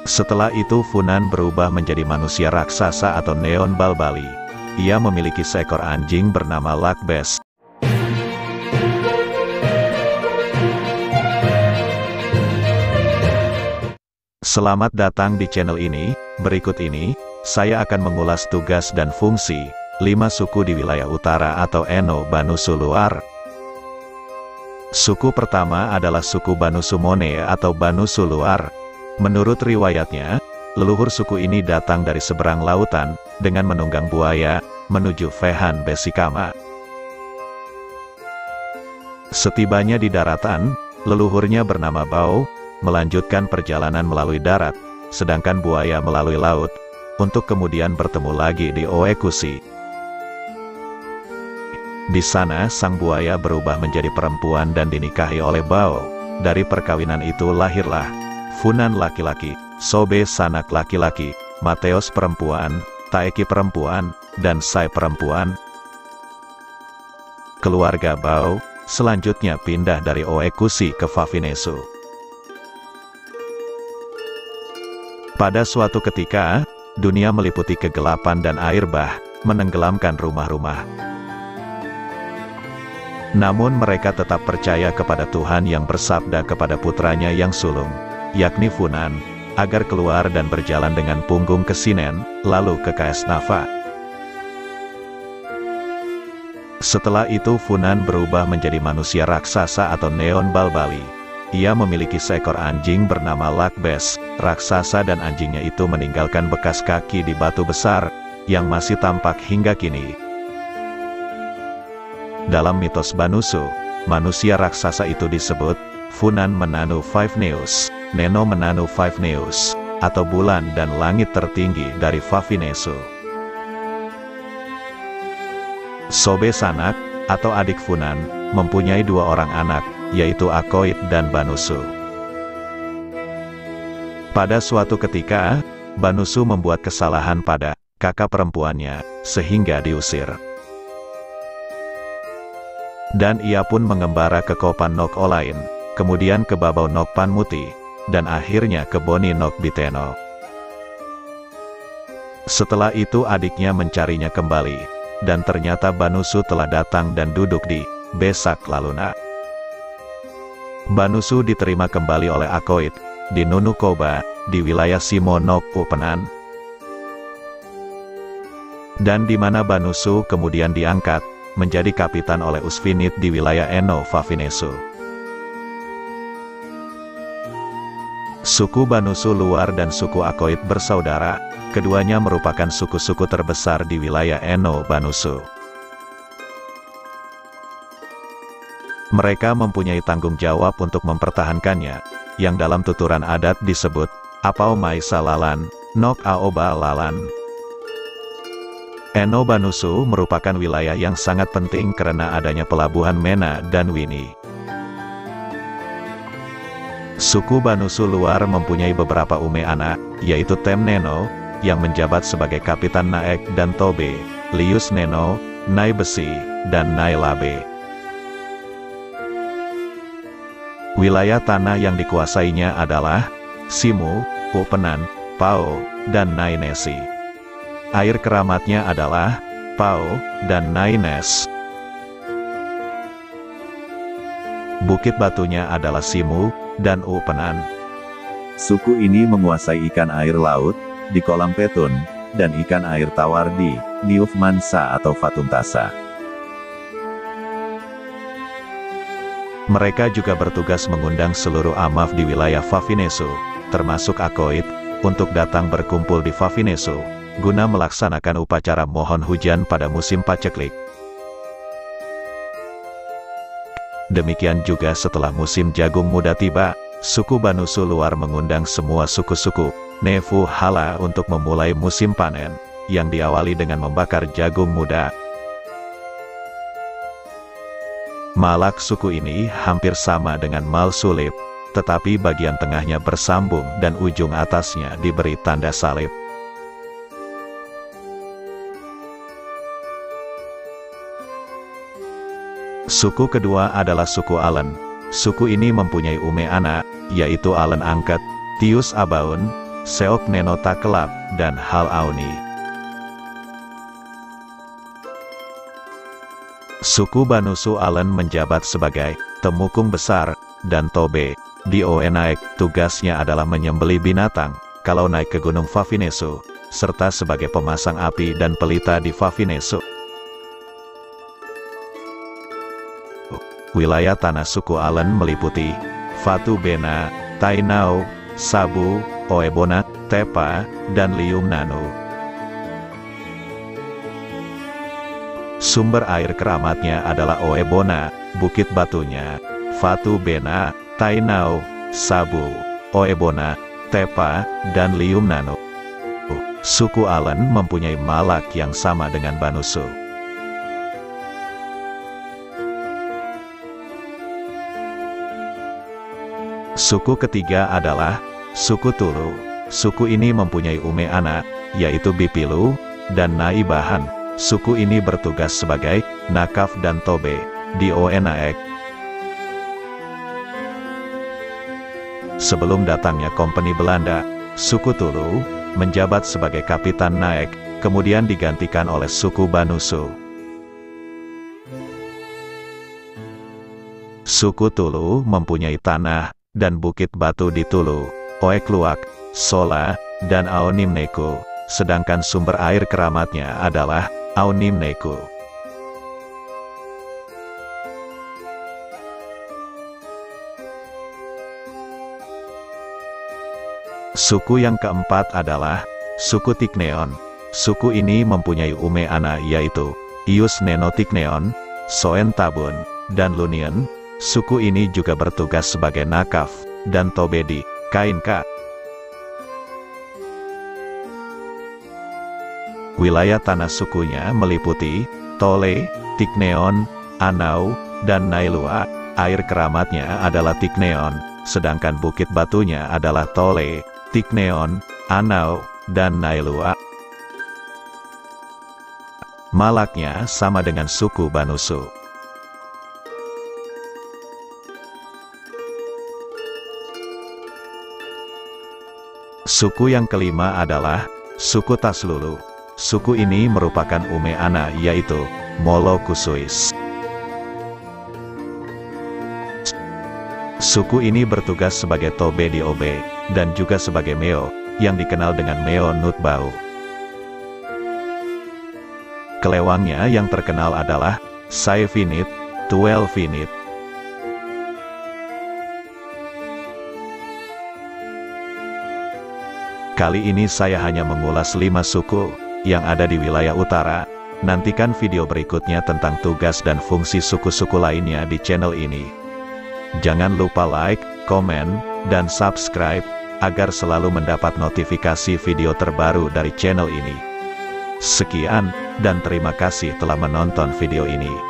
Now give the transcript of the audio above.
Setelah itu Funan berubah menjadi manusia raksasa atau Neon Balbali. Ia memiliki seekor anjing bernama Lakbes. Selamat datang di channel ini. Berikut ini, saya akan mengulas tugas dan fungsi 5 suku di wilayah utara atau Eno Banusu luar. Suku pertama adalah suku Banusu Mone atau Banusu luar. Menurut riwayatnya, leluhur suku ini datang dari seberang lautan, dengan menunggang buaya, menuju Vehan Besikama. Setibanya di daratan, leluhurnya bernama Bao, melanjutkan perjalanan melalui darat, sedangkan buaya melalui laut, untuk kemudian bertemu lagi di Oekusi. Di sana sang buaya berubah menjadi perempuan dan dinikahi oleh Bao. Dari perkawinan itu lahirlah Funan laki-laki, Sobe Sanak laki-laki, Mateos perempuan, Taeki perempuan, dan Sai perempuan. Keluarga Bao selanjutnya pindah dari Oekusi ke Fafinesu. Pada suatu ketika, dunia meliputi kegelapan dan air bah, menenggelamkan rumah-rumah. Namun mereka tetap percaya kepada Tuhan yang bersabda kepada putranya yang sulung, yakni Funan, agar keluar dan berjalan dengan punggung ke Sinen, lalu ke Kaesnafa. Setelah itu Funan berubah menjadi manusia raksasa atau Neon Balbali. Ia memiliki seekor anjing bernama Lakbes, raksasa, dan anjingnya itu meninggalkan bekas kaki di batu besar, yang masih tampak hingga kini. Dalam mitos Banusu, manusia raksasa itu disebut Funan Menanu Five Neus, Neno Menanu Five Neus, atau bulan dan langit tertinggi dari Fafinesu. Sobe Sanak, atau adik Funan, mempunyai 2 orang anak, yaitu Akoit dan Banusu. Pada suatu ketika, Banusu membuat kesalahan pada kakak perempuannya, sehingga diusir. Dan ia pun mengembara ke Kopan Nok Olain, kemudian ke Babau Nok Panmuti, dan akhirnya ke Boni Nok Biteno. Setelah itu adiknya mencarinya kembali, dan ternyata Banusu telah datang dan duduk di Besak Laluna. Banusu diterima kembali oleh Akoit, di Nunukoba, di wilayah Simo Nok Upenan. Dan di mana Banusu kemudian diangkat, menjadi kapitan oleh Usfinit di wilayah Eno Fafinesu. Suku Banusu luar dan suku Akoit bersaudara, keduanya merupakan suku-suku terbesar di wilayah Eno Banusu. Mereka mempunyai tanggung jawab untuk mempertahankannya, yang dalam tuturan adat disebut Apau Maisa Lalan, Nok Aoba Lalan. Eno Banusu merupakan wilayah yang sangat penting karena adanya pelabuhan Mena dan Wini. Suku Banusu luar mempunyai beberapa ume anak, yaitu Tem Neno, yang menjabat sebagai Kapitan Naek dan Tobe, Lius Neno, Nai Besi, dan Nai Labe. Wilayah tanah yang dikuasainya adalah Simu, Upenan, Pao, dan Nai Nesi. Air keramatnya adalah Pao dan Nai Nes. Bukit batunya adalah Simu dan Upenan. Suku ini menguasai ikan air laut di kolam Petun, dan ikan air tawar di Niuf Mansa atau Fatuntasa. Mereka juga bertugas mengundang seluruh Amaf di wilayah Fafinesu, termasuk Akoit, untuk datang berkumpul di Fafinesu, guna melaksanakan upacara mohon hujan pada musim paceklik. Demikian juga setelah musim jagung muda tiba, suku Banusu luar mengundang semua suku-suku Nefu Hala untuk memulai musim panen, yang diawali dengan membakar jagung muda. Malak suku ini hampir sama dengan Mal Sulip, tetapi bagian tengahnya bersambung dan ujung atasnya diberi tanda salib. Suku kedua adalah suku Alen. Suku ini mempunyai ume anak, yaitu Alen Angket, Tius Abaun, Seok Neno Takelap, dan Hal Auni. Suku Banusu Alen menjabat sebagai temukung besar dan tobe. Di Oenaek, tugasnya adalah menyembelih binatang kalau naik ke Gunung Fafinesu, serta sebagai pemasang api dan pelita di Fafinesu. Wilayah tanah suku Alen meliputi Fatu Bena, Tainau, Sabu, Oebona, Tepa, dan Lium Nanu. Sumber air keramatnya adalah Oebona, bukit batunya, Fatu Bena, Tainau, Sabu, Oebona, Tepa, dan Lium Nanu. Suku Alen mempunyai malak yang sama dengan Banusu. Suku ketiga adalah suku Tulu. Suku ini mempunyai ume anak, yaitu Bipilu, dan Naibahan. Suku ini bertugas sebagai nakaf dan tobe di Oenaek. Sebelum datangnya kompeni Belanda, suku Tulu menjabat sebagai kapitan Naek, kemudian digantikan oleh suku Banusu. Suku Tulu mempunyai tanah dan bukit batu di Tulu, Oekluak, Sola, dan Aonimneku, sedangkan sumber air keramatnya adalah Aonimneku. Suku yang keempat adalah suku Tikneon. Suku ini mempunyai ume ana yaitu Ius Neno Tikneon, Soen Tabun, dan Lunien. Suku ini juga bertugas sebagai nakaf dan tobe di Kainka. Wilayah tanah sukunya meliputi Tole, Tikneon, Anau, dan Nailua. Air keramatnya adalah Tikneon, sedangkan bukit batunya adalah Tole, Tikneon, Anau, dan Nailua. Malaknya sama dengan suku Banusu. Suku yang kelima adalah suku Taslulu. Suku ini merupakan ume ana yaitu Molokusuis. Suku ini bertugas sebagai tobe di Obe, dan juga sebagai Meo, yang dikenal dengan Meo Nutbau. Kelewangnya yang terkenal adalah Saefinit, Tuelfinit. Kali ini saya hanya mengulas 5 suku yang ada di wilayah utara. Nantikan video berikutnya tentang tugas dan fungsi suku-suku lainnya di channel ini. Jangan lupa like, komen, dan subscribe, agar selalu mendapat notifikasi video terbaru dari channel ini. Sekian, dan terima kasih telah menonton video ini.